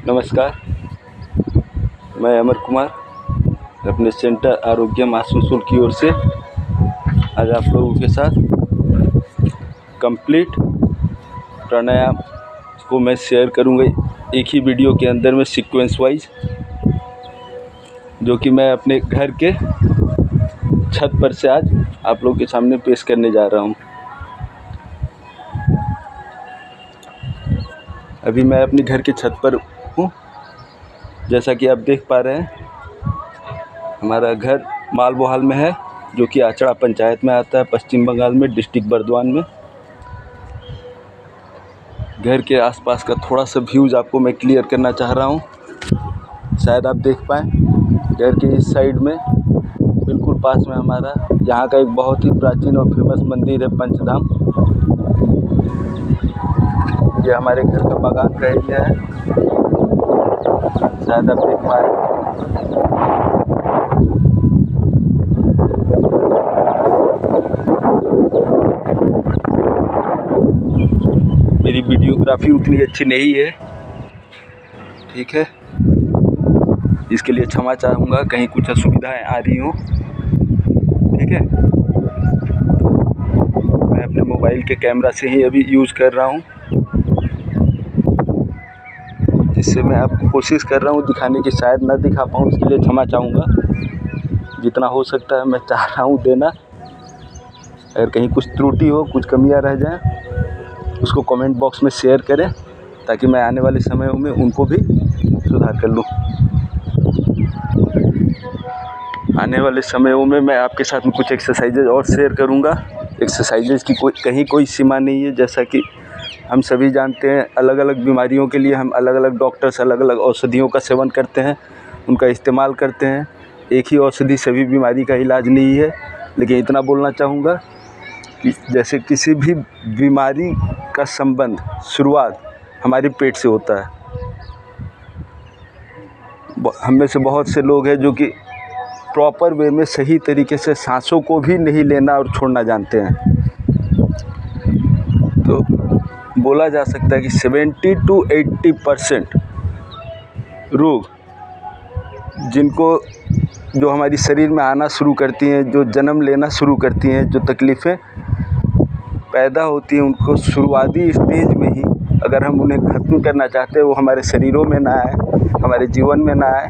नमस्कार, मैं अमर कुमार अपने सेंटर आरोग्यम आसनसोल की ओर से आज आप लोगों के साथ कंप्लीट प्राणायाम को मैं शेयर करूंगा एक ही वीडियो के अंदर में सीक्वेंस वाइज, जो कि मैं अपने घर के छत पर से आज आप लोगों के सामने पेश करने जा रहा हूं। अभी मैं अपने घर के छत पर हूँ। जैसा कि आप देख पा रहे हैं, हमारा घर मालबोहाल में है, जो कि आचड़ा पंचायत में आता है, पश्चिम बंगाल में, डिस्ट्रिक्ट बर्दवान में। घर के आसपास का थोड़ा सा व्यूज़ आपको मैं क्लियर करना चाह रहा हूँ, शायद आप देख पाएँ। घर के इस साइड में बिल्कुल पास में हमारा यहाँ का एक बहुत ही प्राचीन और फेमस मंदिर है, पंचधाम। ये हमारे घर का बागान का एरिया है, शायद आप देख पा रहे हैं। मेरी वीडियोग्राफी उतनी अच्छी नहीं है, ठीक है, इसके लिए क्षमा चाहूँगा, कहीं कुछ असुविधाएं आ रही हों, ठीक है। मैं अपने मोबाइल के कैमरा से ही अभी यूज़ कर रहा हूँ, जिससे मैं आपको कोशिश कर रहा हूँ दिखाने की, शायद ना दिखा पाऊँ, इसके लिए क्षमा चाहूँगा। जितना हो सकता है मैं चाह रहा हूँ देना। अगर कहीं कुछ त्रुटि हो, कुछ कमियाँ रह जाएं, उसको कमेंट बॉक्स में शेयर करें, ताकि मैं आने वाले समयों में उनको भी सुधार कर लूँ। आने वाले समयों में मैं आपके साथ में कुछ एक्सरसाइजेज और शेयर करूँगा। एक्सरसाइजेज की कोई सीमा नहीं है। जैसा कि हम सभी जानते हैं, अलग अलग बीमारियों के लिए हम अलग अलग डॉक्टर्स अलग अलग औषधियों का सेवन करते हैं, उनका इस्तेमाल करते हैं। एक ही औषधि सभी बीमारी का इलाज नहीं है। लेकिन इतना बोलना चाहूँगा कि जैसे किसी भी बीमारी का संबंध, शुरुआत हमारे पेट से होता है। हम में से बहुत से लोग हैं जो कि प्रॉपर वे में सही तरीके से सांसों को भी नहीं लेना और छोड़ना जानते हैं। तो बोला जा सकता है कि 70 to 80% रोग जो हमारी शरीर में आना शुरू करती हैं, जो जन्म लेना शुरू करती हैं, जो तकलीफ़ें पैदा होती हैं, उनको शुरुआती स्टेज में ही अगर हम उन्हें ख़त्म करना चाहते हैं, वो हमारे शरीरों में ना आए, हमारे जीवन में ना आए,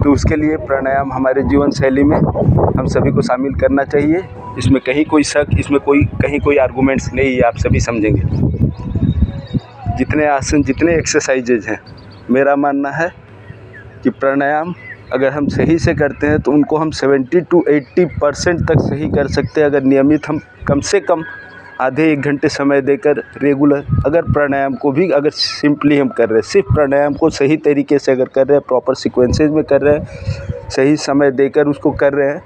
तो उसके लिए प्राणायाम हमारे जीवन शैली में हम सभी को शामिल करना चाहिए। इसमें कहीं कोई शक, इसमें कहीं कोई आर्गूमेंट्स नहीं है, आप सभी समझेंगे। जितने आसन, जितने एक्सरसाइजेज हैं, मेरा मानना है कि प्राणायाम अगर हम सही से करते हैं तो उनको हम 70 to 80% तक सही कर सकते हैं। अगर नियमित हम कम से कम आधे 1 घंटे समय देकर रेगुलर अगर प्राणायाम को भी अगर सिंपली हम कर रहे हैं, सिर्फ प्राणायाम को सही तरीके से अगर कर रहे हैं, प्रॉपर सीक्वेंसेज में कर रहे हैं, सही समय देकर उसको कर रहे हैं,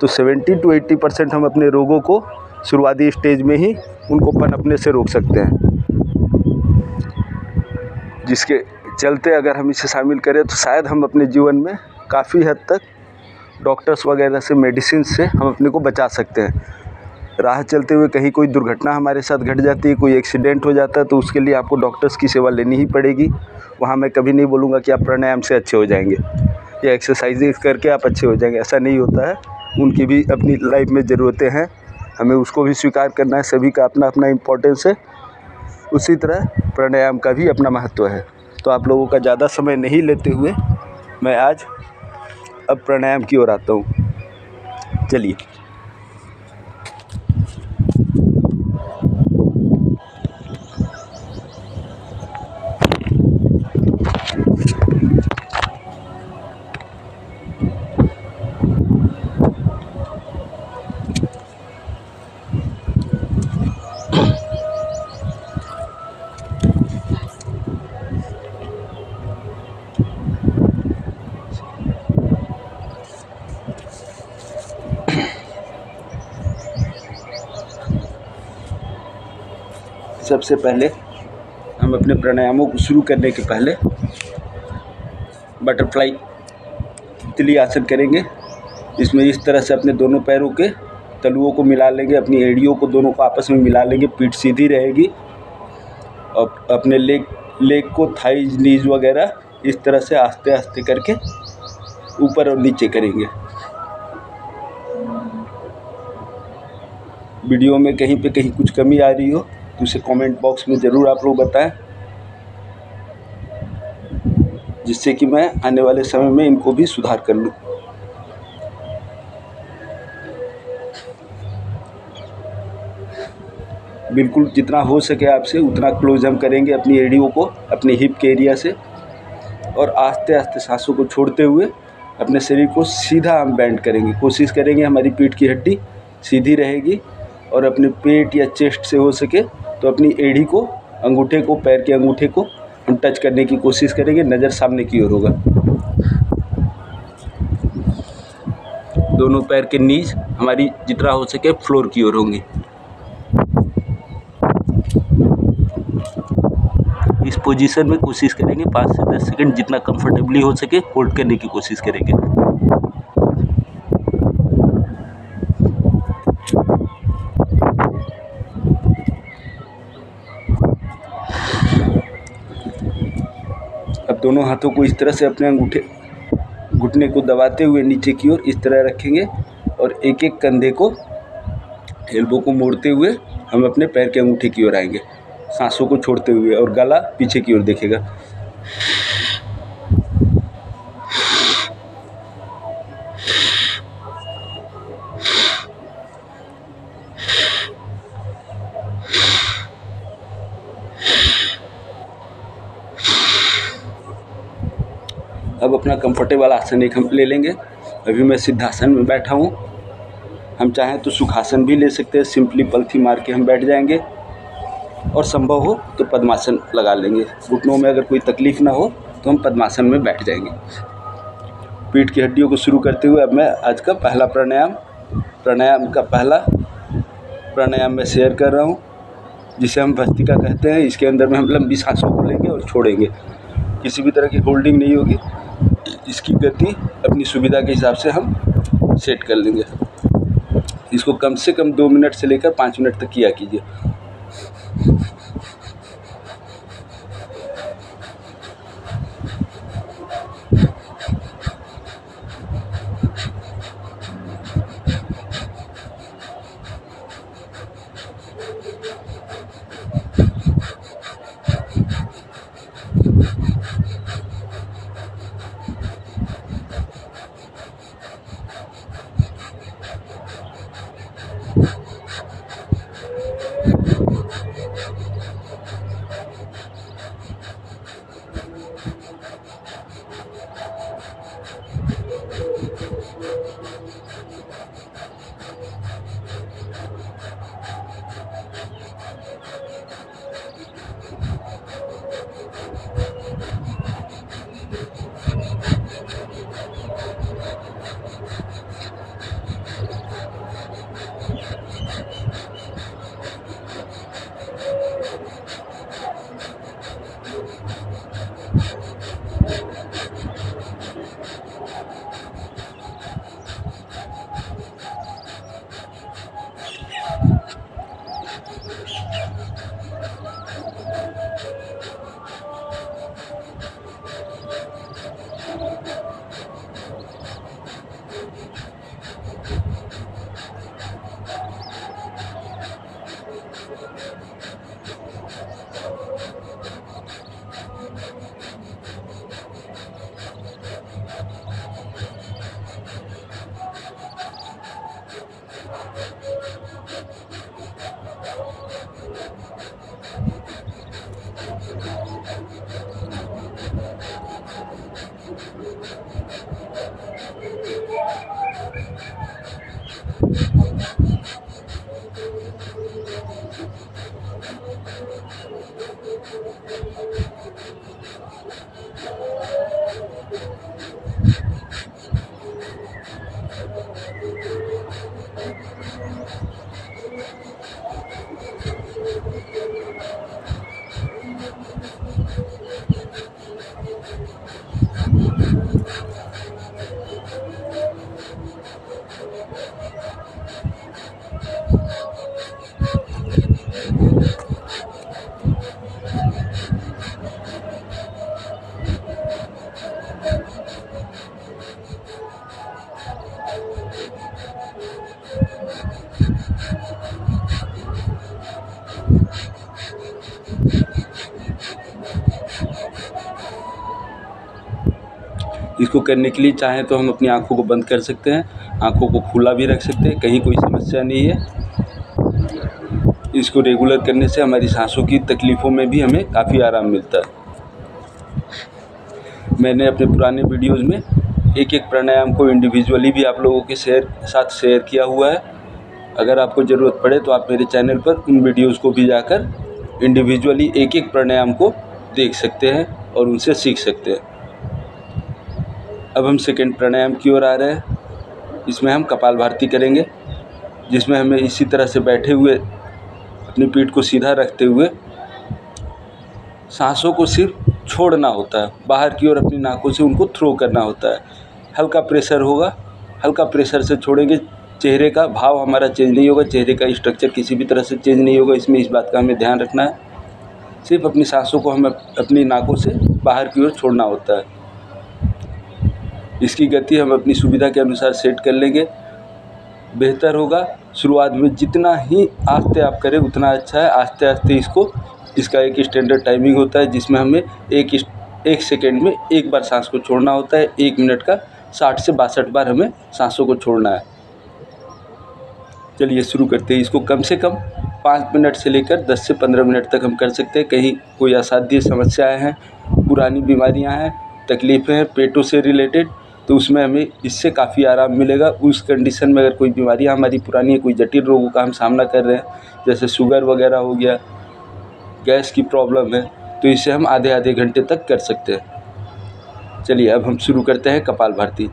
तो 70 to 80% हम अपने रोगों को शुरुआती स्टेज में ही उनको पनपने से रोक सकते हैं। जिसके चलते अगर हम इसे शामिल करें तो शायद हम अपने जीवन में काफ़ी हद तक डॉक्टर्स वगैरह से, मेडिसिन से हम अपने को बचा सकते हैं। राह चलते हुए कहीं कोई दुर्घटना हमारे साथ घट जाती है, कोई एक्सीडेंट हो जाता है, तो उसके लिए आपको डॉक्टर्स की सेवा लेनी ही पड़ेगी। वहाँ मैं कभी नहीं बोलूँगा कि आप प्राणायाम से अच्छे हो जाएंगे या एक्सरसाइजेज करके आप अच्छे हो जाएंगे, ऐसा नहीं होता है। उनकी भी अपनी लाइफ में ज़रूरतें हैं, हमें उसको भी स्वीकार करना है। सभी का अपना अपना इम्पोर्टेंस है, उसी तरह प्राणायाम का भी अपना महत्व है। तो आप लोगों का ज़्यादा समय नहीं लेते हुए मैं आज अब प्राणायाम की ओर आता हूँ। चलिए। सबसे पहले हम अपने प्राणायामों को शुरू करने के पहले बटरफ्लाई तितली आसन करेंगे। इसमें इस तरह से अपने दोनों पैरों के तलुओं को मिला लेंगे, अपनी एड़ियों को दोनों को आपस में मिला लेंगे, पीठ सीधी रहेगी और अपने लेग को थाइज, नीज वगैरह इस तरह से आस्ते आस्ते करके ऊपर और नीचे करेंगे। वीडियो में कहीं पे कहीं कुछ कमी आ रही हो तो उसे कमेंट बॉक्स में ज़रूर आप लोग बताएं, जिससे कि मैं आने वाले समय में इनको भी सुधार कर लूँ। बिल्कुल जितना हो सके आपसे उतना क्लोज हम करेंगे अपनी एड़ियों को अपने हिप के एरिया से, और आस्ते आस्ते सांसों को छोड़ते हुए अपने शरीर को सीधा हम बैंड करेंगे। कोशिश करेंगे हमारी पीठ की हड्डी सीधी रहेगी, और अपने पेट या चेस्ट से हो सके तो अपनी एड़ी को, अंगूठे को, पैर के अंगूठे को हम टच करने की कोशिश करेंगे। नज़र सामने की ओर होगा। दोनों पैर के नीज हमारी जितना हो सके फ्लोर की ओर होंगी। इस पोजीशन में कोशिश करेंगे 5 से 10 सेकंड जितना कंफर्टेबली हो सके होल्ड करने की कोशिश करेंगे। अब दोनों हाथों को इस तरह से अपने अंगूठे घुटने को दबाते हुए नीचे की ओर इस तरह रखेंगे, और एक एक कंधे को, एल्बो को मोड़ते हुए हम अपने पैर के अंगूठे की ओर आएंगे, सांसों को छोड़ते हुए, और गला पीछे की ओर देखेगा। अब अपना कंफर्टेबल आसन एक हम ले लेंगे। अभी मैं सिद्धासन में बैठा हूँ। हम चाहें तो सुखासन भी ले सकते हैं, सिंपली पलथी मार के हम बैठ जाएंगे, और संभव हो तो पद्मासन लगा लेंगे। घुटनों में अगर कोई तकलीफ़ ना हो तो हम पद्मासन में बैठ जाएंगे। पीठ की हड्डियों को शुरू करते हुए अब मैं आज का पहला प्राणायाम का पहला प्राणायाम मैं शेयर कर रहा हूँ, जिसे हम भस्त्रिका कहते हैं। इसके अंदर में हम लंबी सांसों को लेंगे और छोड़ेंगे। किसी भी तरह की होल्डिंग नहीं होगी। इसकी गति अपनी सुविधा के हिसाब से हम सेट कर लेंगे। इसको कम से कम 2 मिनट से लेकर 5 मिनट तक किया कीजिए। इसको करने के लिए चाहें तो हम अपनी आँखों को बंद कर सकते हैं, आँखों को खुला भी रख सकते हैं, कहीं कोई समस्या नहीं है। इसको रेगुलर करने से हमारी सांसों की तकलीफ़ों में भी हमें काफ़ी आराम मिलता है। मैंने अपने पुराने वीडियोज़ में एक एक प्राणायाम को इंडिविजुअली भी आप लोगों के साथ शेयर किया हुआ है। अगर आपको ज़रूरत पड़े तो आप मेरे चैनल पर उन वीडियोज़ को भी जाकर इंडिविजुअली एक एक प्राणायाम को देख सकते हैं और उनसे सीख सकते हैं। अब हम सेकंड प्राणायाम की ओर आ रहे हैं। इसमें हम कपालभाति करेंगे, जिसमें हमें इसी तरह से बैठे हुए अपनी पीठ को सीधा रखते हुए सांसों को सिर्फ छोड़ना होता है, बाहर की ओर अपनी नाकों से उनको थ्रो करना होता है। हल्का प्रेशर होगा, हल्का प्रेशर से छोड़ेंगे। चेहरे का भाव हमारा चेंज नहीं होगा, चेहरे का स्ट्रक्चर किसी भी तरह से चेंज नहीं होगा। इसमें इस बात का हमें ध्यान रखना है। सिर्फ अपनी सांसों को हमें अपनी नाकों से बाहर की ओर छोड़ना होता है। इसकी गति हम अपनी सुविधा के अनुसार सेट कर लेंगे, बेहतर होगा। शुरुआत में जितना ही आस्ते आप करें उतना अच्छा है। आस्ते आस्ते इसका एक स्टैंडर्ड टाइमिंग होता है, जिसमें हमें एक सेकेंड में एक बार सांस को छोड़ना होता है। 1 मिनट का 60 से 62 बार हमें सांसों को छोड़ना है। चलिए शुरू करते हैं। इसको कम से कम 5 मिनट से लेकर 10 से 15 मिनट तक हम कर सकते हैं। कहीं कोई असाध्य समस्याएं हैं, पुरानी बीमारियां हैं, तकलीफ़ें हैं पेटों से रिलेटेड, तो उसमें हमें इससे काफ़ी आराम मिलेगा। उस कंडीशन में अगर कोई बीमारियां हमारी पुरानी है, कोई जटिल रोगों का हम सामना कर रहे हैं, जैसे शुगर वगैरह हो गया, गैस की प्रॉब्लम है, तो इसे हम आधे घंटे तक कर सकते हैं। चलिए अब हम शुरू करते हैं कपालभाति।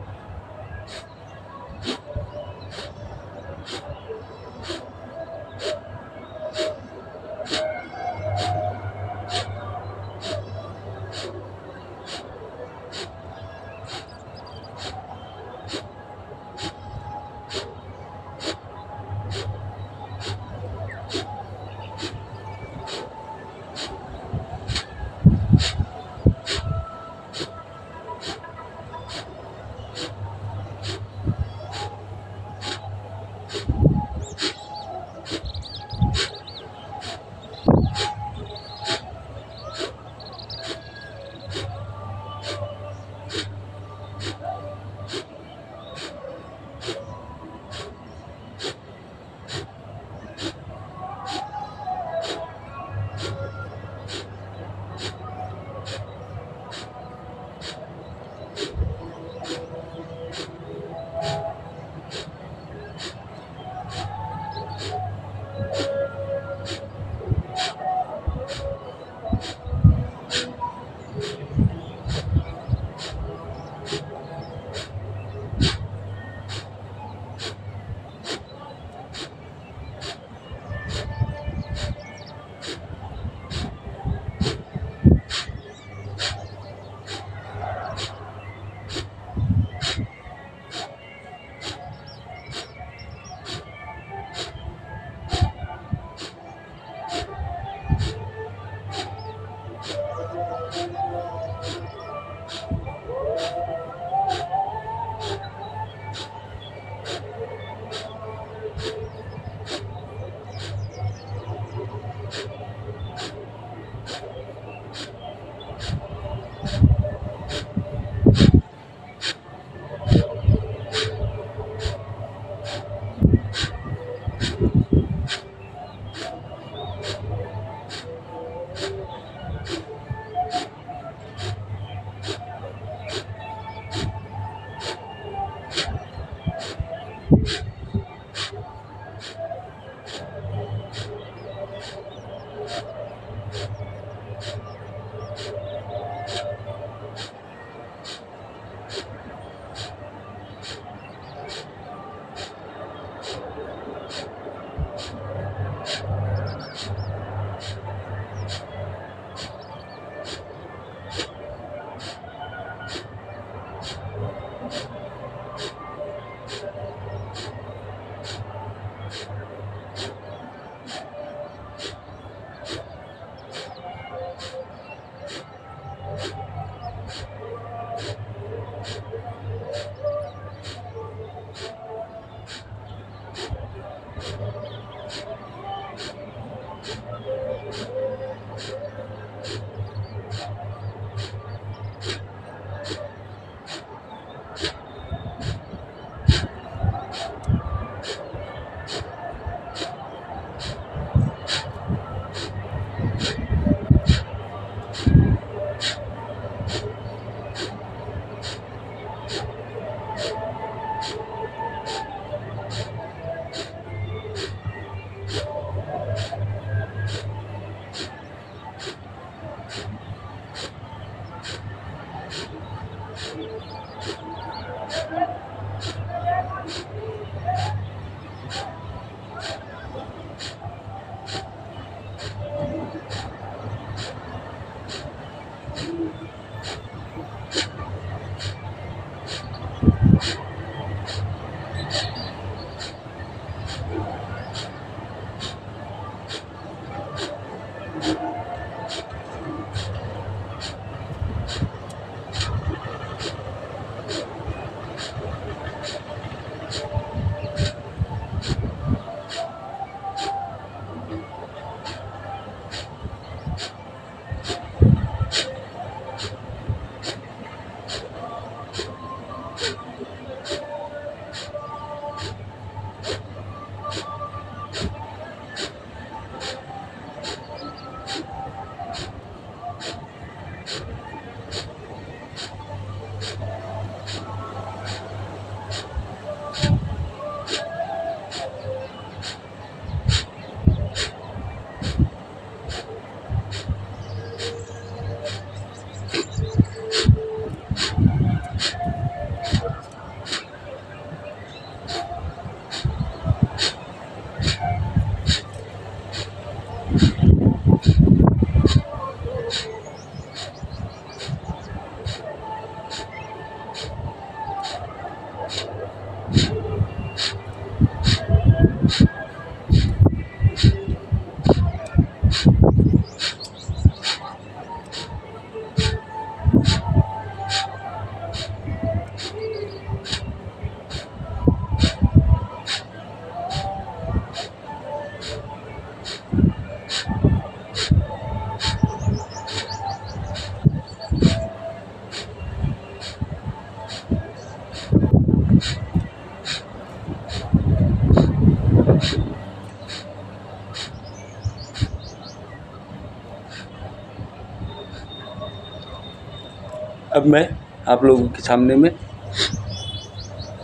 अब मैं आप लोगों के सामने में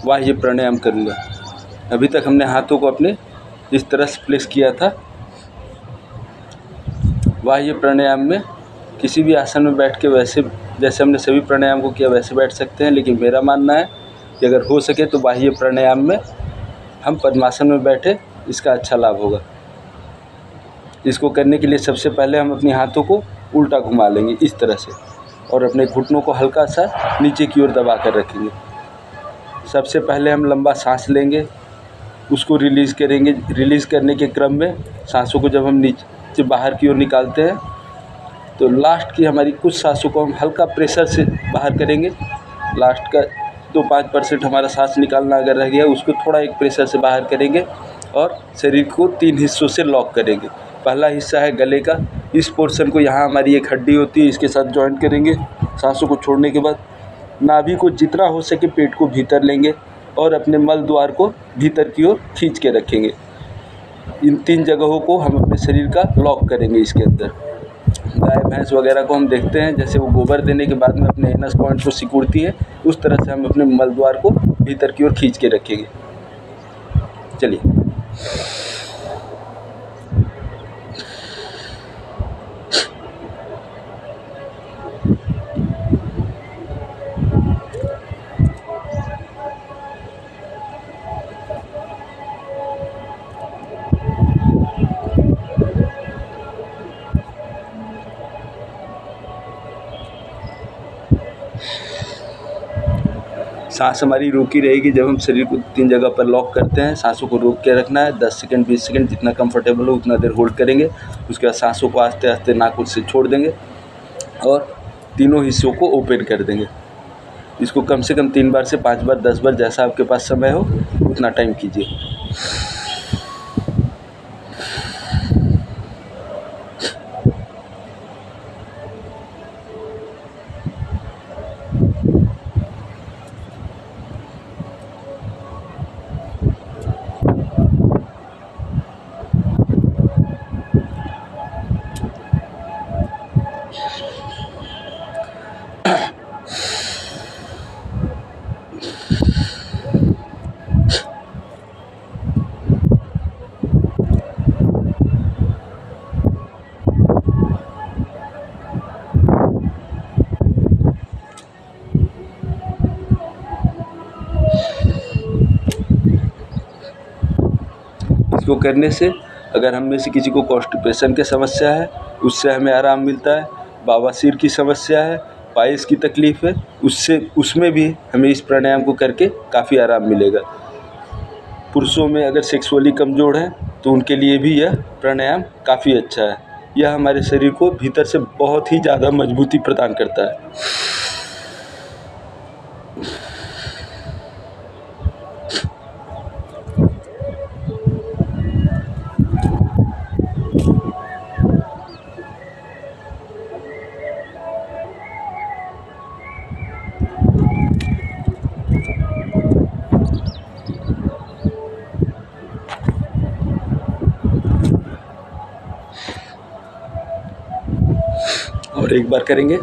बाह्य प्राणायाम करूँगा। अभी तक हमने हाथों को अपने इस तरह से प्लेस किया था। बाह्य प्राणायाम में किसी भी आसन में बैठ के वैसे जैसे हमने सभी प्राणायाम को किया वैसे बैठ सकते हैं, लेकिन मेरा मानना है कि अगर हो सके तो बाह्य प्राणायाम में हम पद्मासन में बैठे, इसका अच्छा लाभ होगा। इसको करने के लिए सबसे पहले हम अपने हाथों को उल्टा घुमा लेंगे इस तरह से, और अपने घुटनों को हल्का सा नीचे की ओर दबा कर रखेंगे। सबसे पहले हम लंबा सांस लेंगे, उसको रिलीज़ करेंगे। रिलीज़ करने के क्रम में सांसों को जब हम नीचे बाहर की ओर निकालते हैं तो लास्ट की हमारी कुछ सांसों को हम हल्का प्रेशर से बाहर करेंगे। लास्ट का 2-5% हमारा सांस निकालना अगर रह गया उसको थोड़ा एक प्रेशर से बाहर करेंगे और शरीर को 3 हिस्सों से लॉक करेंगे। पहला हिस्सा है गले का, इस पोर्शन को यहाँ हमारी एक हड्डी होती है इसके साथ जॉइंट करेंगे। सांसों को छोड़ने के बाद नाभि को जितना हो सके पेट को भीतर लेंगे और अपने मल द्वार को भीतर की ओर खींच के रखेंगे। इन 3 जगहों को हम अपने शरीर का लॉक करेंगे इसके अंदर। गाय भैंस वगैरह को हम देखते हैं जैसे वो गोबर देने के बाद में अपने एनस पॉइंट को सिकुड़ती है, उस तरह से हम अपने मल द्वार को भीतर की ओर खींच के रखेंगे। चलिए, सांस हमारी रुकी रहेगी जब हम शरीर को 3 जगह पर लॉक करते हैं। सांसों को रोक के रखना है 10 सेकंड 20 सेकंड, जितना कंफर्टेबल हो उतना देर होल्ड करेंगे। उसके बाद सांसों को आस्ते आस्ते नाक से छोड़ देंगे और तीनों हिस्सों को ओपन कर देंगे। इसको कम से कम 3 बार से 5 बार 10 बार जैसा आपके पास समय हो उतना टाइम कीजिए। इसको करने से अगर हम में से किसी को कॉन्स्टिपेशन की समस्या है उससे हमें आराम मिलता है, बवासीर की समस्या है, पाइल्स की तकलीफ़ है उसमें भी हमें इस प्राणायाम को करके काफ़ी आराम मिलेगा। पुरुषों में अगर सेक्सुअली कमज़ोर हैं तो उनके लिए भी यह प्राणायाम काफ़ी अच्छा है। यह हमारे शरीर को भीतर से बहुत ही ज़्यादा मजबूती प्रदान करता है। और एक बार करेंगे।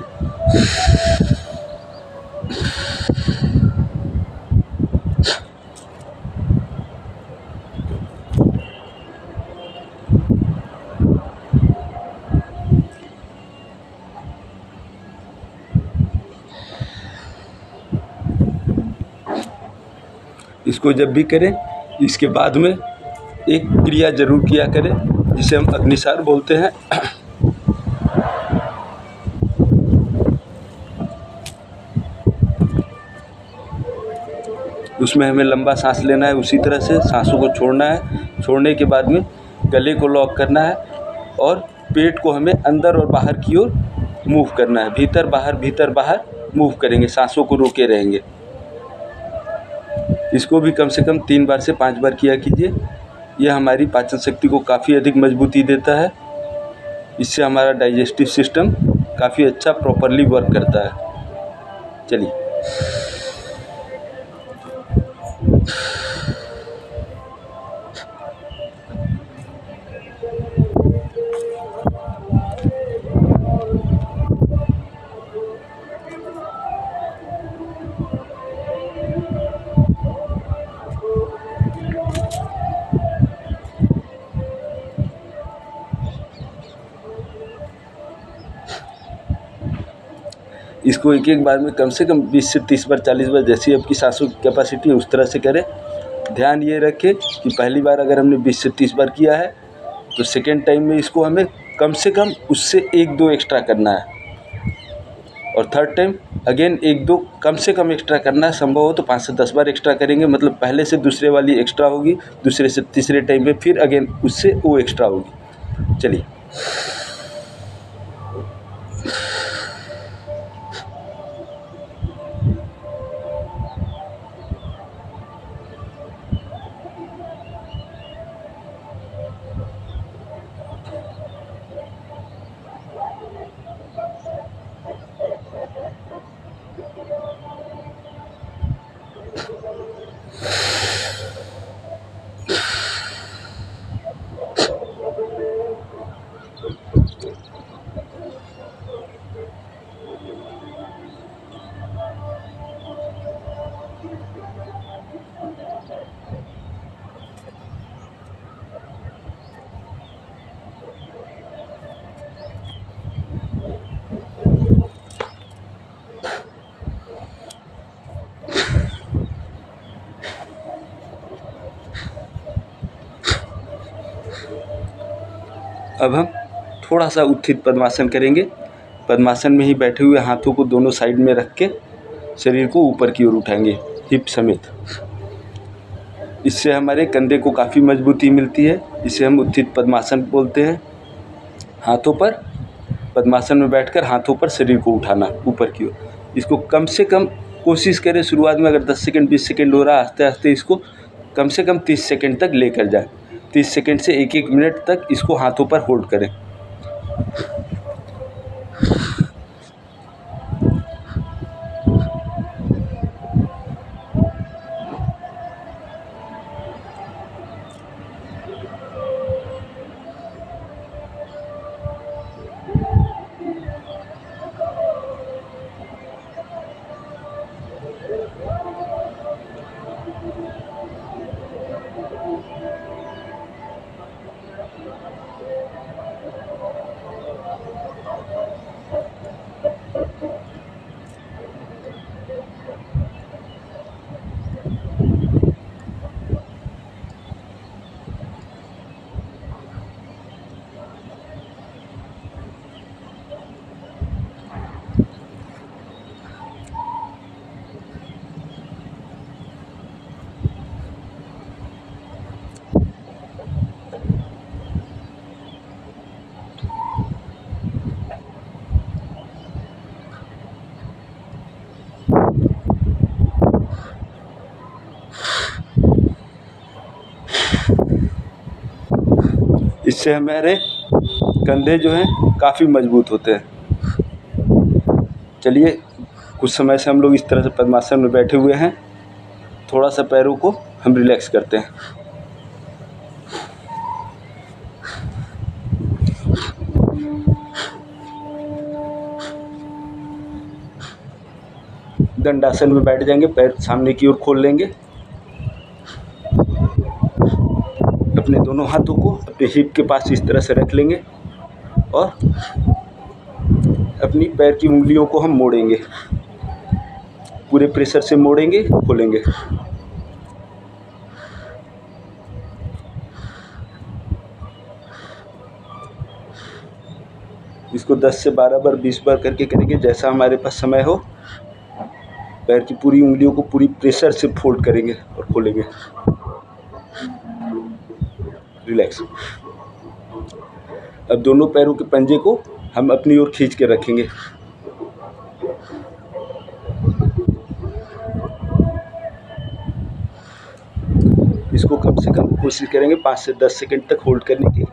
इसको जब भी करें इसके बाद में एक क्रिया जरूर किया करें जिसे हम अग्निसार बोलते हैं। उसमें हमें लंबा सांस लेना है, उसी तरह से सांसों को छोड़ना है। छोड़ने के बाद में गले को लॉक करना है और पेट को हमें अंदर और बाहर की ओर मूव करना है। भीतर बाहर मूव करेंगे, सांसों को रोके रहेंगे। इसको भी कम से कम 3 बार से 5 बार किया कीजिए। यह हमारी पाचन शक्ति को काफ़ी अधिक मजबूती देता है। इससे हमारा डाइजेस्टिव सिस्टम काफ़ी अच्छा प्रॉपरली वर्क करता है। चलिए, इसको एक बार में कम से कम 20 से 30 बार, 40 बार, जैसी आपकी सांसों की कैपेसिटी है उस तरह से करें। ध्यान ये रखें कि पहली बार अगर हमने 20 से 30 बार किया है तो सेकेंड टाइम में इसको हमें कम से कम उससे 1-2 एक्स्ट्रा करना है, और थर्ड टाइम अगेन 1-2 कम से कम एक्स्ट्रा करना है। संभव हो तो 5 से 10 बार एक्स्ट्रा करेंगे, मतलब पहले से दूसरे वाली एक्स्ट्रा होगी, दूसरे से तीसरे टाइम में फिर अगेन उससे वो एक्स्ट्रा होगी। चलिए, अब हम थोड़ा सा उत्थित पद्मासन करेंगे। पद्मासन में ही बैठे हुए हाथों को दोनों साइड में रख के शरीर को ऊपर की ओर उठाएंगे, हिप समेत। इससे हमारे कंधे को काफ़ी मजबूती मिलती है। इसे हम उत्थित पद्मासन बोलते हैं। हाथों पर पद्मासन में बैठकर हाथों पर शरीर को उठाना ऊपर की ओर। इसको कम से कम कोशिश करें, शुरुआत में अगर 10 सेकंड 20 सेकंड हो रहा है, आस्ते आस्ते इसको कम से कम 30 सेकंड तक लेकर जाएं। 30 सेकंड से 1-1 मिनट तक इसको हाथों पर होल्ड करें। इससे हमारे कंधे जो हैं काफ़ी मजबूत होते हैं। चलिए, कुछ समय से हम लोग इस तरह से पद्मासन में बैठे हुए हैं। थोड़ा सा पैरों को हम रिलैक्स करते हैं। दंडासन में बैठ जाएंगे, पैर सामने की ओर खोल लेंगे, अपने दोनों हाथों को अपने हिप के पास इस तरह से रख लेंगे और अपनी पैर की उंगलियों को हम मोड़ेंगे, पूरे प्रेशर से मोड़ेंगे, खोलेंगे। इसको 10 से 12 बार 20 बार करके करेंगे, जैसा हमारे पास समय हो। पैर की पूरी उंगलियों को पूरी प्रेशर से फोल्ड करेंगे और खोलेंगे। रिलैक्स। अब दोनों पैरों के पंजे को हम अपनी ओर खींच के रखेंगे। इसको कम से कम कोशिश करेंगे 5 से 10 सेकंड तक होल्ड करने की।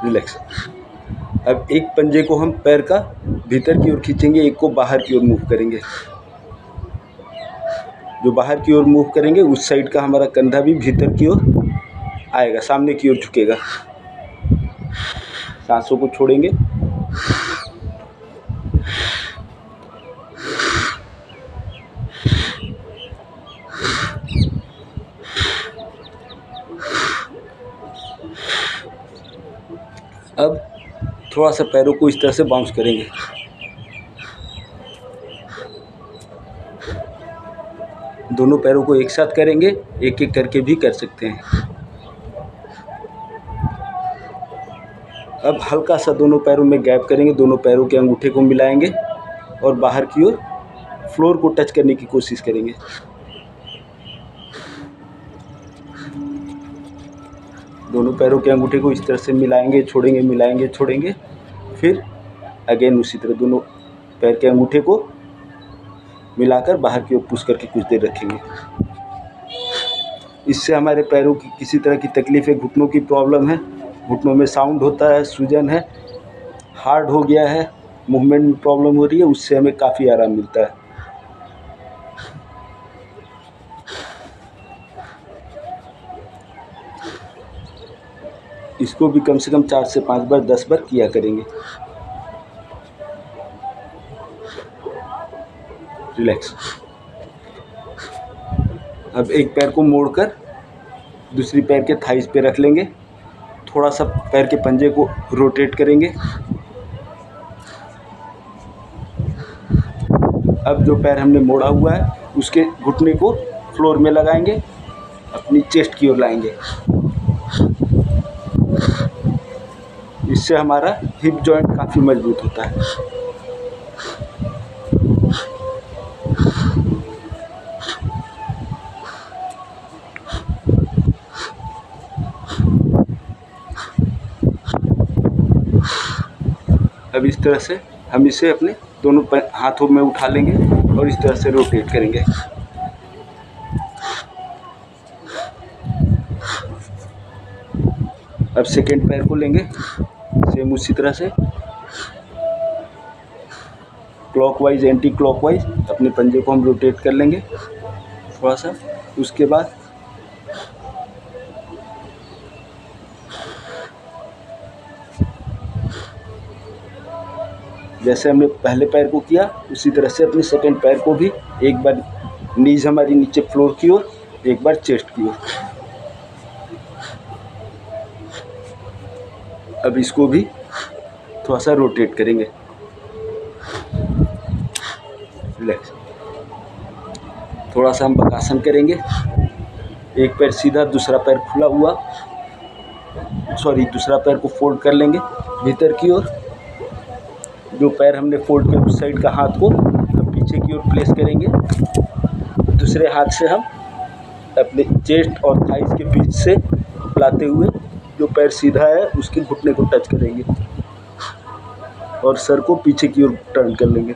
रिलैक्स। अब एक पंजे को हम पैर का भीतर की ओर खींचेंगे, एक को बाहर की ओर मूव करेंगे। जो बाहर की ओर मूव करेंगे उस साइड का हमारा कंधा भी भीतर की ओर आएगा, सामने की ओर झुकेगा। सांसों को छोड़ेंगे। अब थोड़ा सा पैरों को इस तरह से बाउंस करेंगे। दोनों पैरों को एक साथ करेंगे, एक एक करके भी कर सकते हैं। अब हल्का सा दोनों पैरों में गैप करेंगे, दोनों पैरों के अंगूठे को मिलाएंगे और बाहर की ओर फ्लोर को टच करने की कोशिश करेंगे। दोनों पैरों के अंगूठे को इस तरह से मिलाएंगे, छोड़ेंगे, मिलाएंगे, छोड़ेंगे। फिर अगेन उसी तरह दोनों पैर के अंगूठे को मिलाकर बाहर की ओर पुश करके कुछ देर रखेंगे। इससे हमारे पैरों की किसी तरह की तकलीफ है, घुटनों की प्रॉब्लम है, घुटनों में साउंड होता है, सूजन है, हार्ड हो गया है, मूवमेंट में प्रॉब्लम हो रही है, उससे हमें काफ़ी आराम मिलता है। इसको भी कम से कम 4 से 5 बार 10 बार किया करेंगे। रिलैक्स। अब एक पैर को मोड़कर दूसरी पैर के थाइस पे रख लेंगे, थोड़ा सा पैर के पंजे को रोटेट करेंगे। अब जो पैर हमने मोड़ा हुआ है उसके घुटने को फ्लोर में लगाएंगे, अपनी चेस्ट की ओर लाएंगे। इससे हमारा हिप जॉइंट काफ़ी मजबूत होता है। अब इस तरह से हम इसे अपने दोनों हाथों में उठा लेंगे और इस तरह से रोटेट करेंगे। अब सेकेंड पैर को लेंगे, सेम उसी तरह से क्लॉकवाइज एंटी क्लॉकवाइज अपने पंजे को हम रोटेट कर लेंगे थोड़ा सा। उसके बाद जैसे हमने पहले पैर को किया उसी तरह से अपने सेकंड पैर को भी एक बार नीज हमारी नीचे फ्लोर की ओर, एक बार चेस्ट की ओर। अब इसको भी थोड़ा सा रोटेट करेंगे। रिलैक्स। थोड़ा सा हम बकासन करेंगे, एक पैर सीधा, दूसरा पैर खुला हुआ, दूसरा पैर को फोल्ड कर लेंगे भीतर की ओर। जो पैर हमने फोल्ड किया उस साइड का हाथ को हम पीछे की ओर प्लेस करेंगे। दूसरे हाथ से हम अपने चेस्ट और थाइस के बीच से लाते हुए जो पैर सीधा है उसके घुटने को टच करेंगे। और सर को पीछे की ओर टर्न कर लेंगे।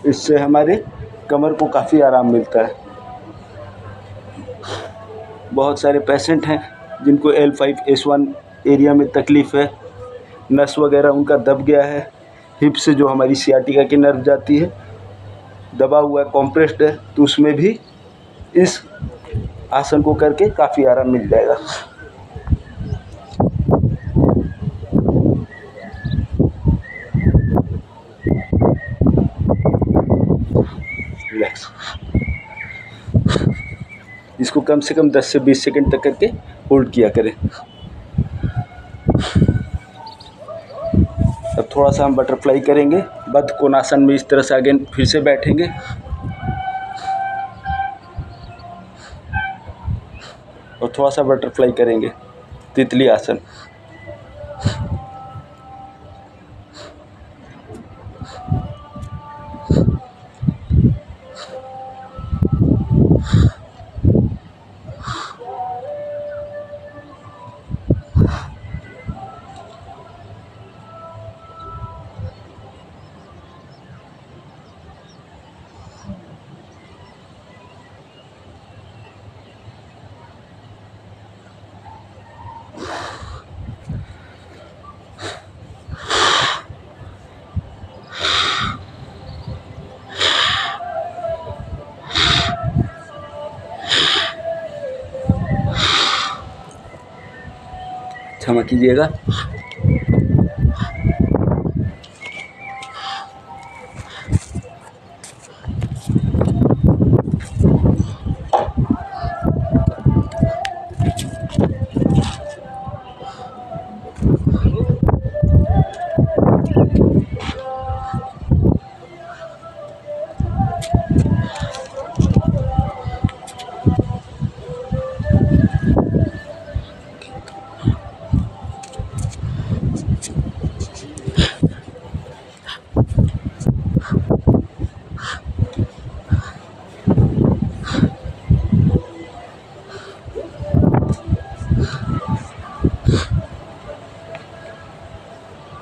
इससे हमारे कमर को काफ़ी आराम मिलता है। बहुत सारे पेशेंट हैं जिनको L5-S1 एरिया में तकलीफ़ है, नस वगैरह उनका दब गया है, हिप से जो हमारी सियाटिका की नर्व जाती है दबा हुआ है, कॉम्प्रेस्ड है, तो उसमें भी इस आसन को करके काफ़ी आराम मिल जाएगा। रिलैक्स। इसको कम से कम 10 से 20 सेकंड तक करके होल्ड किया करें। अब थोड़ा सा हम बटरफ्लाई करेंगे। बद्ध कोणासन में इस तरह से अगेन फिर से बैठेंगे और थोड़ा सा बटरफ्लाई करेंगे, तितली आसन। क्षमा कीजिएगा।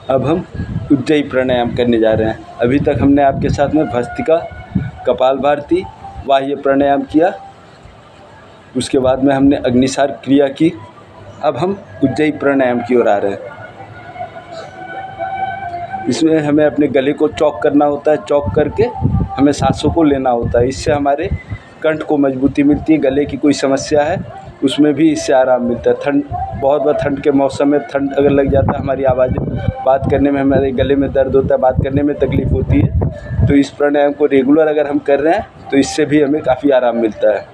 अब हम उज्जयी प्राणायाम करने जा रहे हैं। अभी तक हमने आपके साथ में भस्त्रिका, कपालभाति, बाह्य प्राणायाम किया, उसके बाद में हमने अग्निसार क्रिया की। अब हम उज्जयी प्राणायाम की ओर आ रहे हैं। इसमें हमें अपने गले को चौक करना होता है, चौक करके हमें सांसों को लेना होता है। इससे हमारे कंठ को मजबूती मिलती है। गले की कोई समस्या है उसमें भी इससे आराम मिलता है। ठंड, बहुत बार ठंड के मौसम में ठंड अगर लग जाता है, हमारी आवाज़ बात करने में, हमारे गले में दर्द होता है, बात करने में तकलीफ़ होती है, तो इस प्राणायाम को रेगुलर अगर हम कर रहे हैं तो इससे भी हमें काफ़ी आराम मिलता है।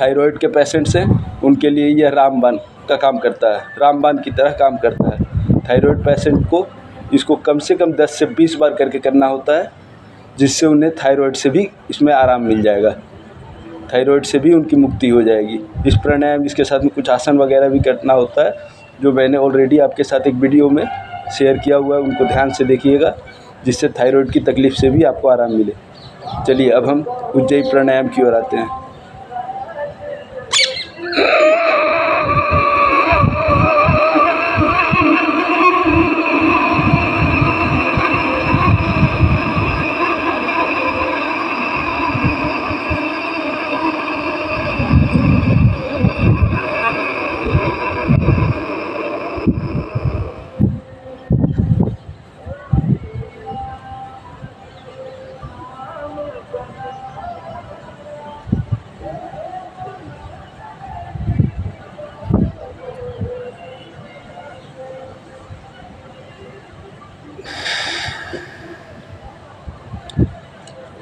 थायराइड के पेशेंट्स हैं उनके लिए यह रामबाण का काम करता है, रामबाण की तरह काम करता है। थायराइड पेशेंट को इसको कम से कम 10 से 20 बार करके करना होता है, जिससे उन्हें थायराइड से भी इसमें आराम मिल जाएगा, थायराइड से भी उनकी मुक्ति हो जाएगी। इस प्राणायाम, इसके साथ में कुछ आसन वगैरह भी करना होता है, जो मैंने ऑलरेडी आपके साथ एक वीडियो में शेयर किया हुआ है, उनको ध्यान से देखिएगा, जिससे थायराइड की तकलीफ़ से भी आपको आराम मिले। चलिए अब हम उज्जयी प्राणायाम की ओर आते हैं।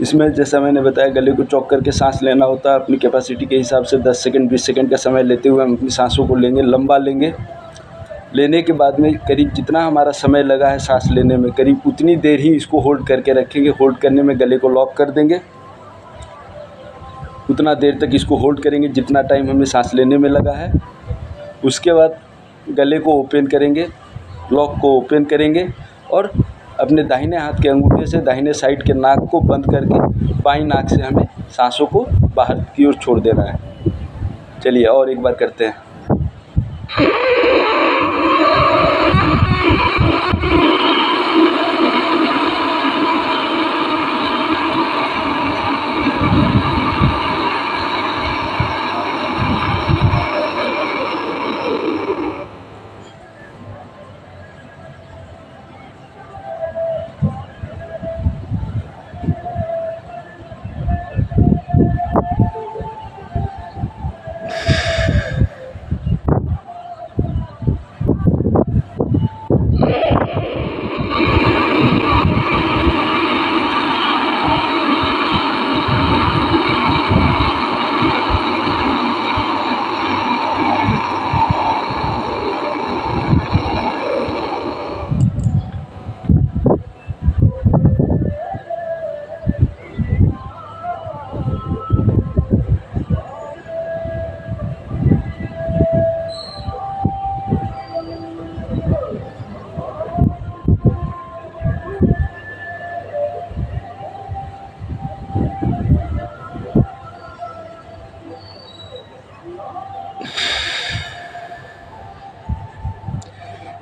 इसमें जैसा मैंने बताया, गले को चौक करके सांस लेना होता है। अपनी कैपेसिटी के हिसाब से 10 सेकंड 20 सेकंड का समय लेते हुए हम अपनी सांसों को लेंगे, लंबा लेंगे। लेने के बाद में करीब जितना हमारा समय लगा है सांस लेने में, करीब उतनी देर ही इसको होल्ड करके रखेंगे। होल्ड करने में गले को लॉक कर देंगे, उतना देर तक इसको होल्ड करेंगे जितना टाइम हमें सांस लेने में लगा है। उसके बाद गले को ओपन करेंगे, लॉक को ओपन करेंगे और अपने दाहिने हाथ के अंगूठे से दाहिने साइड के नाक को बंद करके बाईं नाक से हमें सांसों को बाहर की ओर छोड़ देना है। चलिए और एक बार करते हैं।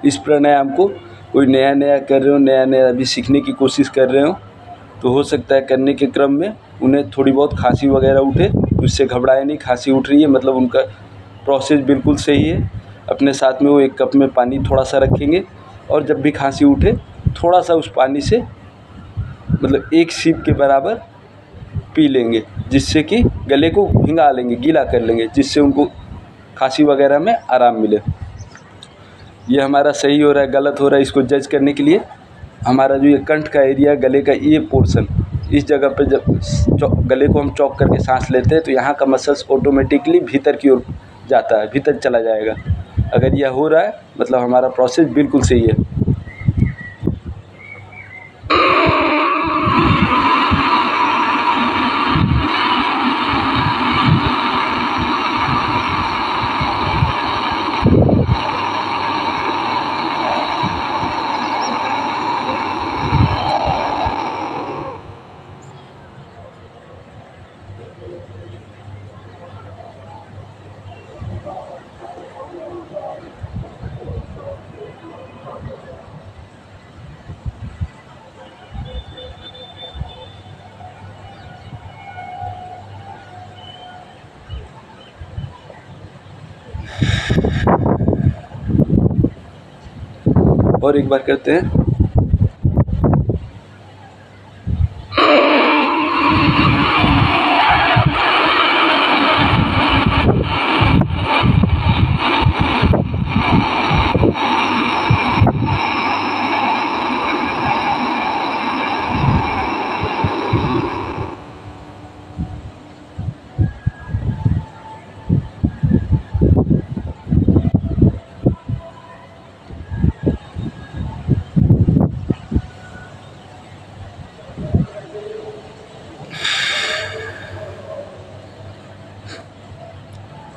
इस प्राणायाम को कोई नया नया कर रहे हो, नया नया अभी सीखने की कोशिश कर रहे हो, तो हो सकता है करने के क्रम में उन्हें थोड़ी बहुत खांसी वगैरह उठे। उससे घबराए नहीं, खांसी उठ रही है मतलब उनका प्रोसेस बिल्कुल सही है। अपने साथ में वो एक कप में पानी थोड़ा सा रखेंगे और जब भी खांसी उठे थोड़ा सा उस पानी से मतलब एक सीप के बराबर पी लेंगे, जिससे कि गले को भिंगा लेंगे, गीला कर लेंगे, जिससे उनको खांसी वगैरह में आराम मिले। ये हमारा सही हो रहा है गलत हो रहा है इसको जज करने के लिए हमारा जो ये कंठ का एरिया, गले का ये पोर्शन, इस जगह पे जब गले को हम चौक करके सांस लेते हैं तो यहाँ का मसल्स ऑटोमेटिकली भीतर की ओर जाता है, भीतर चला जाएगा। अगर यह हो रहा है मतलब हमारा प्रोसेस बिल्कुल सही है। और एक बार करते हैं।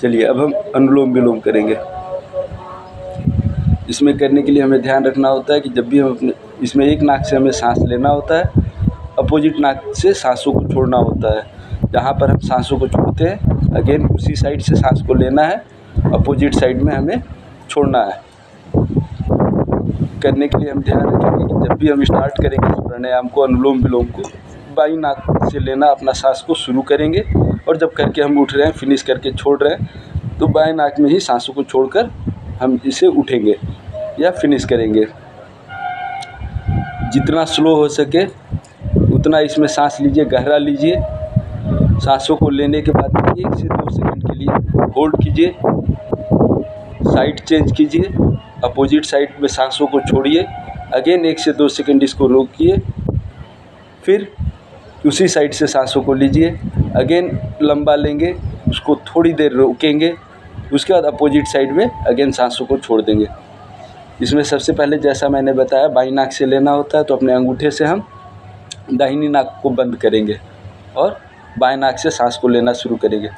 चलिए अब हम अनुलोम विलोम करेंगे। इसमें करने के लिए हमें ध्यान रखना होता है कि जब भी हम अपने इसमें एक नाक से हमें सांस लेना होता है, अपोजिट नाक से सांसों को छोड़ना होता है। जहाँ पर हम सांसों को छोड़ते हैं अगेन उसी साइड से सांस को लेना है, अपोजिट साइड में हमें छोड़ना है। करने के लिए हम ध्यान रखेंगे कि जब भी हम स्टार्ट करेंगे इस प्राणायाम को, अनुलोम विलोम को, बाईं नाक से लेना अपना सांस को शुरू करेंगे और जब करके हम उठ रहे हैं, फिनिश करके छोड़ रहे हैं, तो बाएं नाक में ही सांसों को छोड़कर हम इसे उठेंगे या फिनिश करेंगे। जितना स्लो हो सके उतना इसमें सांस लीजिए, गहरा लीजिए। सांसों को लेने के बाद 1 से 2 सेकंड के लिए होल्ड कीजिए, साइड चेंज कीजिए, अपोजिट साइड में सांसों को छोड़िए, अगेन 1 से 2 सेकंड इसको रोकिए, फिर उसी साइड से सांसों को लीजिए, अगेन लंबा लेंगे, उसको थोड़ी देर रोकेंगे, उसके बाद अपोजिट साइड में अगेन सांसों को छोड़ देंगे। इसमें सबसे पहले जैसा मैंने बताया बाईं नाक से लेना होता है, तो अपने अंगूठे से हम दाहिनी नाक को बंद करेंगे और बाएं नाक से सांस को लेना शुरू करेंगे।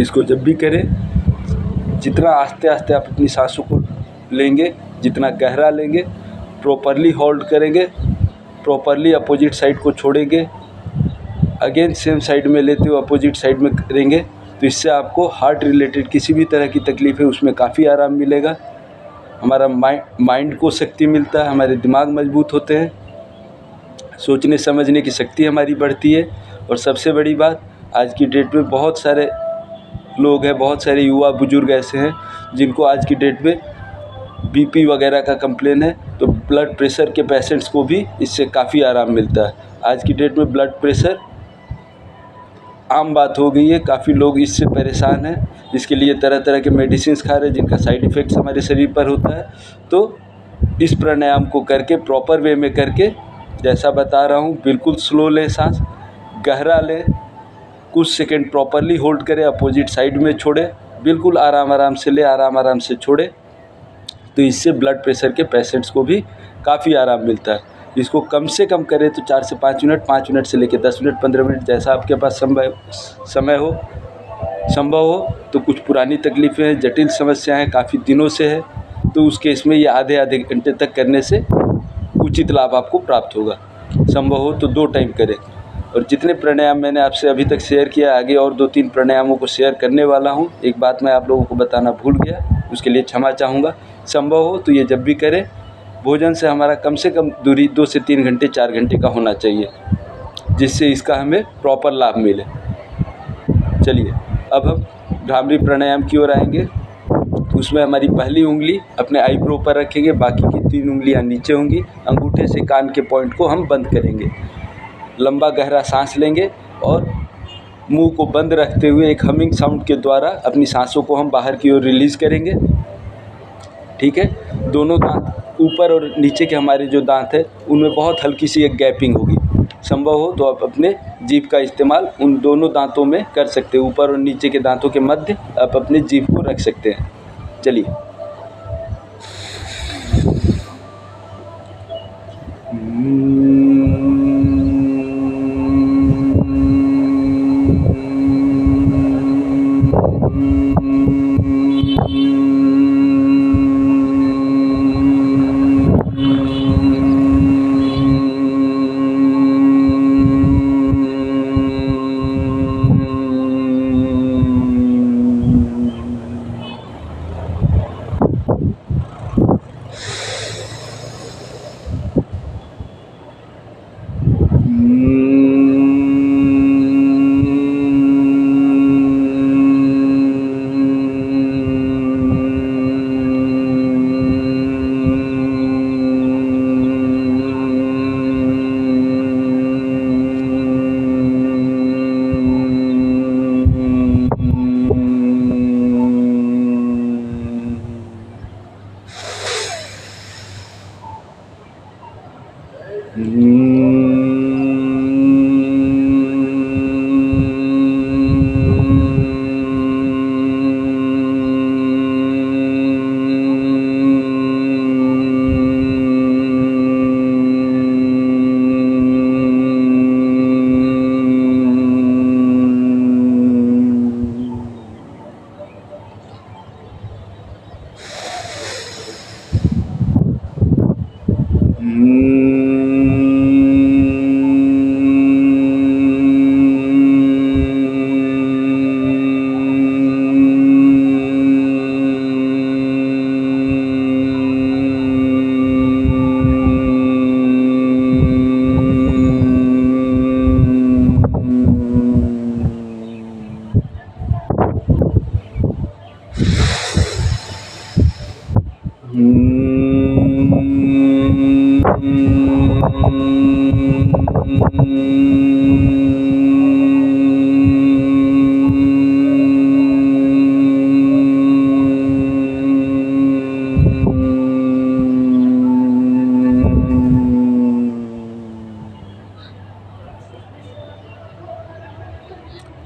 इसको जब भी करें, जितना आस्ते आस्ते आप अपनी सांसों को लेंगे, जितना गहरा लेंगे, प्रॉपरली होल्ड करेंगे, प्रॉपरली अपोजिट साइड को छोड़ेंगे, अगेन सेम साइड में लेते हुए अपोजिट साइड में करेंगे, तो इससे आपको हार्ट रिलेटेड किसी भी तरह की तकलीफ़ है उसमें काफ़ी आराम मिलेगा। हमारा माइंड को शक्ति मिलता है, हमारे दिमाग मजबूत होते हैं, सोचने समझने की शक्ति हमारी बढ़ती है। और सबसे बड़ी बात, आज की डेट में बहुत सारे लोग हैं, बहुत सारे युवा बुजुर्ग ऐसे हैं जिनको आज की डेट में बीपी वगैरह का कंप्लेन है, तो ब्लड प्रेशर के पेशेंट्स को भी इससे काफ़ी आराम मिलता है। आज की डेट में ब्लड प्रेशर आम बात हो गई है, काफ़ी लोग इससे परेशान हैं, जिसके लिए तरह तरह के मेडिसिन खा रहे हैं जिनका साइड इफ़ेक्ट्स हमारे शरीर पर होता है। तो इस प्राणायाम को करके प्रॉपर वे में करके, जैसा बता रहा हूँ, बिल्कुल स्लो लें सांस, गहरा लें, कुछ सेकंड प्रॉपरली होल्ड करें, अपोजिट साइड में छोड़ें, बिल्कुल आराम आराम से ले, आराम आराम से छोड़ें। तो इससे ब्लड प्रेशर के पेशेंट्स को भी काफ़ी आराम मिलता है। इसको कम से कम करें तो 4 से 5 मिनट, 5 मिनट से लेकर 10 मिनट, 15 मिनट, जैसा आपके पास संभव हो। तो कुछ पुरानी तकलीफ़ें हैं, जटिल समस्याएं काफ़ी दिनों से है, तो उस केस में ये आधे घंटे तक करने से उचित लाभ आपको प्राप्त होगा। संभव हो तो 2 टाइम करें। और जितने प्राणायाम मैंने आपसे अभी तक शेयर किया, आगे और 2-3 प्राणायामों को शेयर करने वाला हूँ। एक बात मैं आप लोगों को बताना भूल गया, उसके लिए क्षमा चाहूँगा। संभव हो तो ये जब भी करें, भोजन से हमारा कम से कम दूरी 2 से 3 घंटे, 4 घंटे का होना चाहिए, जिससे इसका हमें प्रॉपर लाभ मिले। चलिए अब हम भ्रामरी प्राणायाम की ओर आएंगे। उसमें हमारी पहली उंगली अपने आईब्रो पर रखेंगे, बाकी की 3 उंगलियां नीचे होंगी। अंगूठे से कान के पॉइंट को हम बंद करेंगे, लंबा गहरा सांस लेंगे और मुंह को बंद रखते हुए एक हमिंग साउंड के द्वारा अपनी सांसों को हम बाहर की ओर रिलीज़ करेंगे। ठीक है, दोनों दांत, ऊपर और नीचे के हमारे जो दांत है उनमें बहुत हल्की सी एक गैपिंग होगी। संभव हो तो आप अपने जीभ का इस्तेमाल उन दोनों दांतों में कर सकते हैं। ऊपर और नीचे के दांतों के मध्य आप अपने जीभ को रख सकते हैं। चलिए,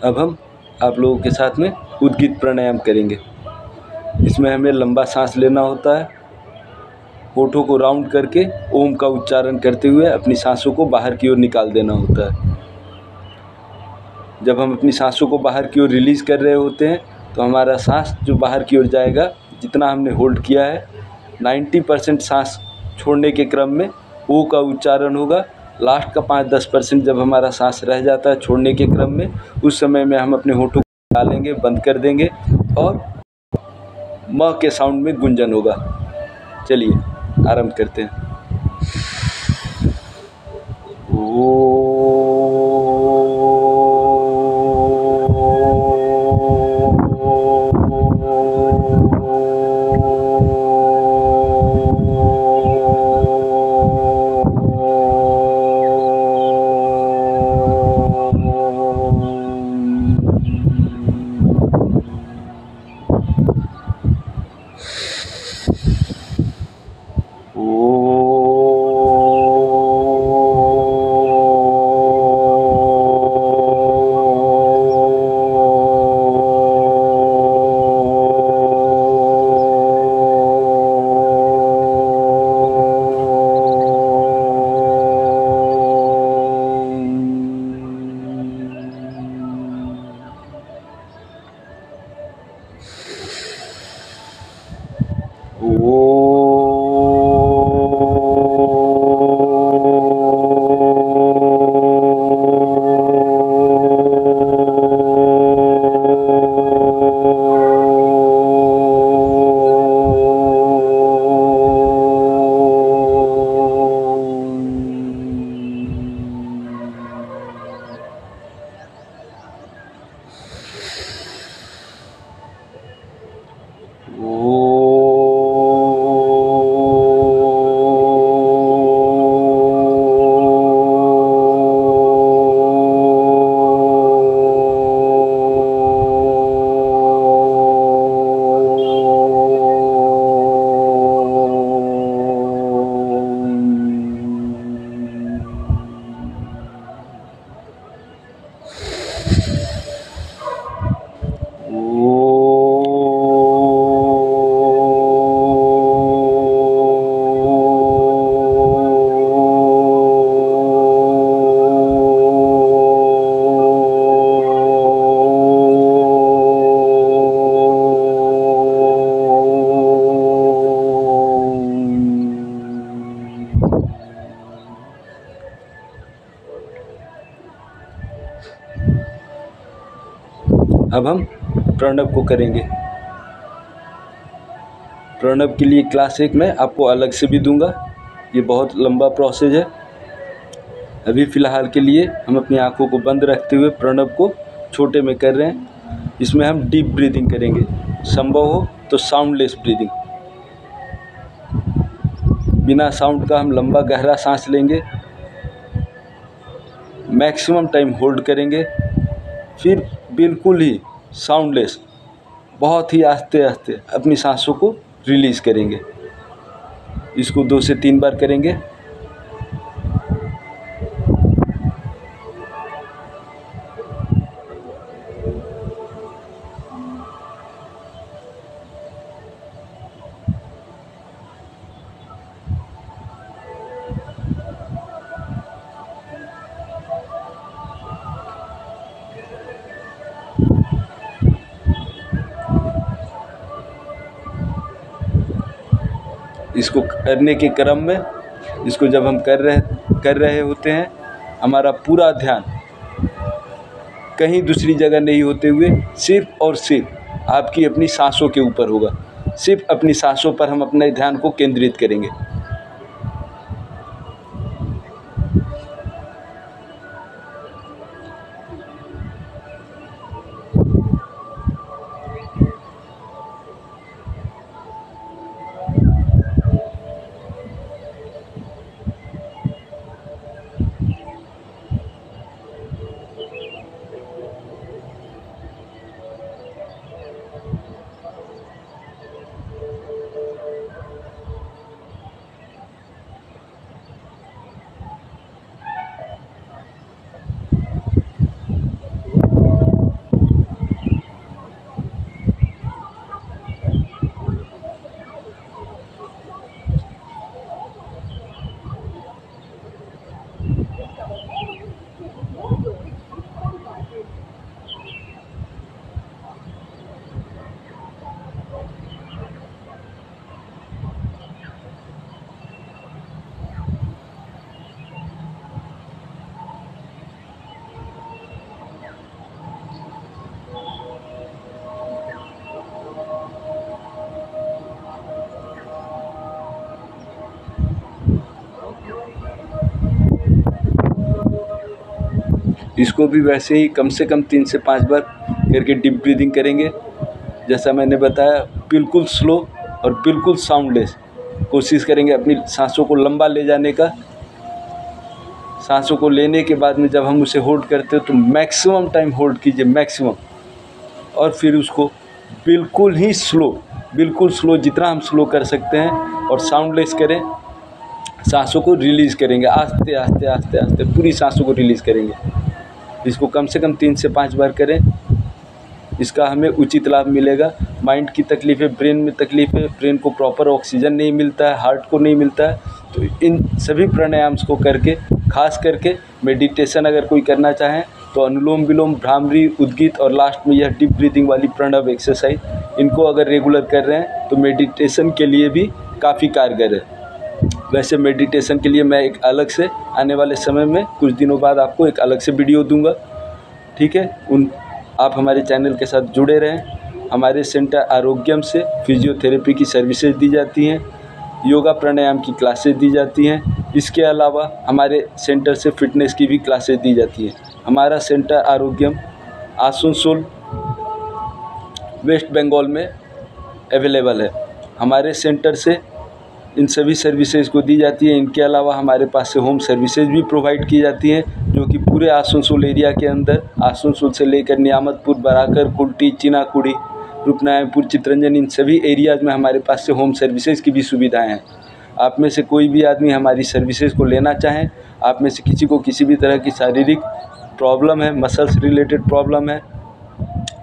अब हम आप लोगों के साथ में उद्गीत प्राणायाम करेंगे। इसमें हमें लंबा सांस लेना होता है, होठों को राउंड करके ओम का उच्चारण करते हुए अपनी सांसों को बाहर की ओर निकाल देना होता है। जब हम अपनी सांसों को बाहर की ओर रिलीज़ कर रहे होते हैं तो हमारा सांस जो बाहर की ओर जाएगा, जितना हमने होल्ड किया है 90% सांस छोड़ने के क्रम में ओ का उच्चारण होगा लास्ट का 5-10% जब हमारा सांस रह जाता है छोड़ने के क्रम में, उस समय में हम अपने होठों को डालेंगे, बंद कर देंगे और म के साउंड में गुंजन होगा। चलिए आरंभ करते हैं। अब हम प्रणव को करेंगे। प्रणव के लिए क्लास 1 मैं आपको अलग से भी दूंगा, ये बहुत लंबा प्रोसेस है। अभी फ़िलहाल के लिए हम अपनी आंखों को बंद रखते हुए प्रणव को छोटे में कर रहे हैं। इसमें हम डीप ब्रीदिंग करेंगे, संभव हो तो साउंडलेस ब्रीदिंग। बिना साउंड का हम लंबा गहरा सांस लेंगे, मैक्सिमम टाइम होल्ड करेंगे, फिर बिल्कुल ही साउंडलेस बहुत ही आस्ते आस्ते अपनी सांसों को रिलीज़ करेंगे। इसको 2 से 3 बार करेंगे। इसको करने के क्रम में, इसको जब हम कर रहे होते हैं, हमारा पूरा ध्यान कहीं दूसरी जगह नहीं होते हुए सिर्फ़ और सिर्फ आपकी अपनी सांसों के ऊपर होगा। सिर्फ अपनी सांसों पर हम अपने ध्यान को केंद्रित करेंगे। इसको भी वैसे ही कम से कम 3 से 5 बार करके डीप ब्रीदिंग करेंगे। जैसा मैंने बताया, बिल्कुल स्लो और बिल्कुल साउंडलेस कोशिश करेंगे अपनी सांसों को लंबा ले जाने का। सांसों को लेने के बाद में जब हम उसे होल्ड करते हो तो मैक्सिमम टाइम होल्ड कीजिए, मैक्सिमम, और फिर उसको बिल्कुल स्लो जितना हम स्लो कर सकते हैं और साउंडलेस करें। सांसों को रिलीज़ करेंगे, आस्ते आस्ते आस्ते आस्ते पूरी सांसों को रिलीज़ करेंगे। इसको कम से कम 3 से 5 बार करें, इसका हमें उचित लाभ मिलेगा। माइंड की तकलीफ़ है, ब्रेन में तकलीफ़ है, ब्रेन को प्रॉपर ऑक्सीजन नहीं मिलता है, हार्ट को नहीं मिलता है, तो इन सभी प्राणायाम्स को करके, खास करके मेडिटेशन अगर कोई करना चाहे तो अनुलोम विलोम, भ्रामरी, उद्गीत और लास्ट में यह डीप ब्रीथिंग वाली प्रणव एक्सरसाइज, इनको अगर रेगुलर कर रहे हैं तो मेडिटेशन के लिए भी काफ़ी कारगर है। वैसे मेडिटेशन के लिए मैं एक अलग से आने वाले समय में कुछ दिनों बाद आपको एक अलग से वीडियो दूंगा, ठीक है। आप हमारे चैनल के साथ जुड़े रहें। हमारे सेंटर आरोग्यम से फिजियोथेरेपी की सर्विसेज दी जाती हैं, योगा प्राणायाम की क्लासेज दी जाती हैं। इसके अलावा हमारे सेंटर से फिटनेस की भी क्लासेज दी जाती हैं। हमारा सेंटर आरोग्यम आसनसोल, वेस्ट बंगाल में अवेलेबल है। हमारे सेंटर से इन सभी सर्विसेज को दी जाती है। इनके अलावा हमारे पास से होम सर्विसेज भी प्रोवाइड की जाती हैं, जो कि पूरे आसनसोल एरिया के अंदर, आसनसोल से लेकर नियामतपुर, बराकर, कुल्टी, चिनाकुड़ी, रूपनारायणपुर, चितरंजन, इन सभी एरियाज़ में हमारे पास से होम सर्विसेज की भी सुविधाएं हैं। आप में से कोई भी आदमी हमारी सर्विसेज को लेना चाहें, आप में से किसी को किसी भी तरह की शारीरिक प्रॉब्लम है, मसल्स रिलेटेड प्रॉब्लम है,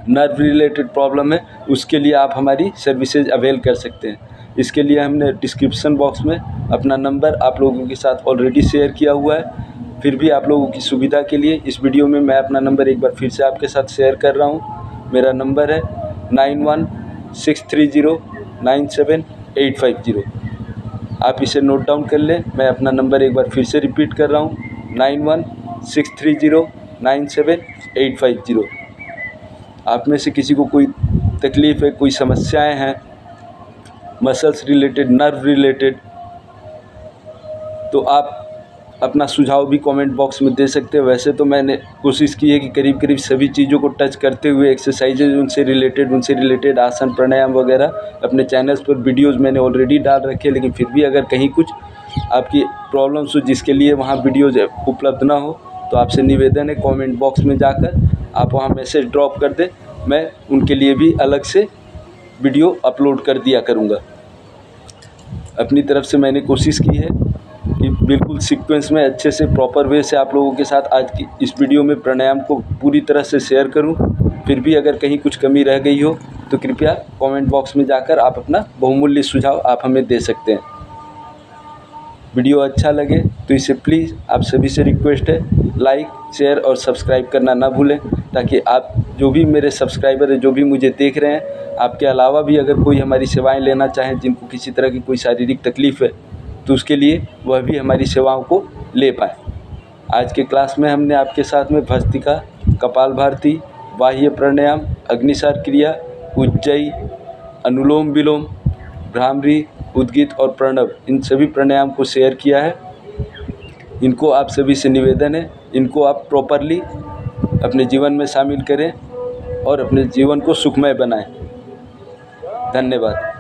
नर्व रिलेटेड प्रॉब्लम है, उसके लिए आप हमारी सर्विसेज अवेल कर सकते हैं। इसके लिए हमने डिस्क्रिप्शन बॉक्स में अपना नंबर आप लोगों के साथ ऑलरेडी शेयर किया हुआ है। फिर भी आप लोगों की सुविधा के लिए इस वीडियो में मैं अपना नंबर एक बार फिर से आपके साथ शेयर कर रहा हूँ। मेरा नंबर है 9163097850। आप इसे नोट डाउन कर लें। मैं अपना नंबर एक बार फिर से रिपीट कर रहा हूँ, 9163097850। आप में से किसी को कोई तकलीफ़ है, कोई समस्याएं हैं, मसल्स रिलेटेड, नर्व रिलेटेड, तो आप अपना सुझाव भी कमेंट बॉक्स में दे सकते हैं। वैसे तो मैंने कोशिश की है कि करीब करीब सभी चीज़ों को टच करते हुए एक्सरसाइजेज उनसे रिलेटेड आसन, प्राणायाम वगैरह अपने चैनल्स पर वीडियोज़ मैंने ऑलरेडी डाल रखे हैं। लेकिन फिर भी अगर कहीं कुछ आपकी प्रॉब्लम्स हो जिसके लिए वहाँ वीडियोज़ उपलब्ध ना हो, तो आपसे निवेदन है कमेंट बॉक्स में जाकर आप वहाँ मैसेज ड्रॉप कर दें। मैं उनके लिए भी अलग से वीडियो अपलोड कर दिया करूँगा। अपनी तरफ से मैंने कोशिश की है कि बिल्कुल सीक्वेंस में अच्छे से प्रॉपर वे से आप लोगों के साथ आज की इस वीडियो में प्राणायाम को पूरी तरह से शेयर करूं। फिर भी अगर कहीं कुछ कमी रह गई हो तो कृपया कमेंट बॉक्स में जाकर आप अपना बहुमूल्य सुझाव आप हमें दे सकते हैं। वीडियो अच्छा लगे तो इसे प्लीज़ आप सभी से रिक्वेस्ट है, लाइक, शेयर और सब्सक्राइब करना ना भूलें, ताकि आप जो भी मेरे सब्सक्राइबर है, जो भी मुझे देख रहे हैं, आपके अलावा भी अगर कोई हमारी सेवाएं लेना चाहें, जिनको किसी तरह की कोई शारीरिक तकलीफ़ है, तो उसके लिए वह भी हमारी सेवाओं को ले पाएँ। आज के क्लास में हमने आपके साथ में भस्त्रिका, कपालभाति, बाह्य प्राणायाम, अग्निसार क्रिया, उज्जयी, अनुलोम विलोम, भ्रामरी, उद्गीत और प्रणव, इन सभी प्राणायाम को शेयर किया है। इनको आप सभी से निवेदन है, इनको आप प्रॉपरली अपने जीवन में शामिल करें और अपने जीवन को सुखमय बनाएं। धन्यवाद।